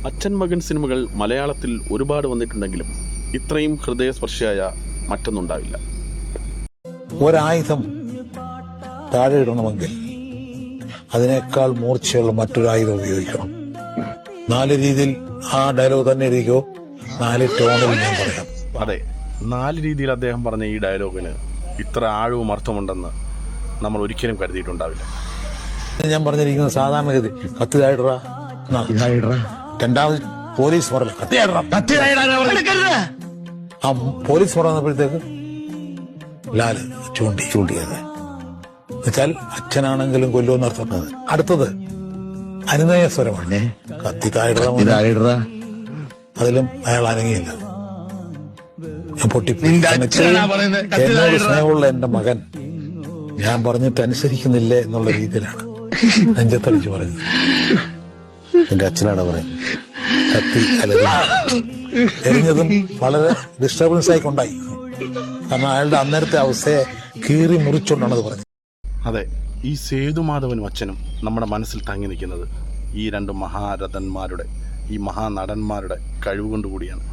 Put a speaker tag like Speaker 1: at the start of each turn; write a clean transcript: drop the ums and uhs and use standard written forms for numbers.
Speaker 1: അച്ഛൻ മകൻ സിനിമകൾ മലയാളത്തിൽ ഒരുപാട് വന്നിട്ടുണ്ടെങ്കിലും ഇത്രയും ഹൃദയസ്പർശിയായ മറ്റൊന്നുണ്ടാവില്ല.
Speaker 2: ഒരായുധം താഴെ ഇടണമെങ്കിൽ അതിനേക്കാൾ മൂർച്ചയുള്ള മറ്റൊരായുധം ഉപയോഗിക്കണം. 4 രീതിയിൽ ആ ഡയലോഗ് തന്നെ ഇരിക്കോ, 4 ടോണിൽ ഞാൻ പറയാം.
Speaker 1: അതെ, 4 രീതിയിൽ അദ്ദേഹം പറഞ്ഞ ഈ ഡയലോഗിന് ഇത്ര ആഴവും അർത്ഥമുണ്ടെന്ന് നമ്മൾ ഒരിക്കലും കരുതിയിട്ടുണ്ടാവില്ല.
Speaker 2: ഞാൻ പറഞ്ഞിരിക്കുന്നത് സാധാരണഗതി കത്തി തായിടറ, രണ്ടാമത് പോലീസ് പറഞ്ഞു ആ പോലീസ് പറഞ്ഞപ്പോഴത്തേക്ക് ലാല് ചൂണ്ടിയത് എന്നുവെച്ചാൽ അച്ഛനാണെങ്കിലും കൊല്ലുമെന്ന് അർത്ഥം. അടുത്തത് അനുനയ സ്വരമാണ്, കത്തി തായിടറ. അതിലും അയാൾ അനങ്ങിയില്ല. ഞാൻ എന്നോട് സ്നേഹമുള്ള എന്റെ മകൻ ഞാൻ പറഞ്ഞിട്ട് അനുസരിക്കുന്നില്ലേ എന്നുള്ള രീതിയിലാണ് നെഞ്ചത്തടിച്ച് പറയുന്നത്. എന്റെ അച്ഛനാണ് പറയുന്നത്. കത്തി എറിഞ്ഞതും വളരെ ഡിസ്റ്റർബൻസ് ആയിക്കൊണ്ടായി. കാരണം അയാളുടെ അന്നേരത്തെ അവസ്ഥയെ കീറി മുറിച്ചുകൊണ്ടാണ് അത് പറഞ്ഞത്.
Speaker 1: അതെ, ഈ സേതുമാധവനും അച്ഛനും നമ്മുടെ മനസ്സിൽ തങ്ങി നിൽക്കുന്നത് ഈ 2 മഹാരഥന്മാരുടെ, ഈ മഹാനടന്മാരുടെ കഴിവുകൊണ്ടുകൂടിയാണ്.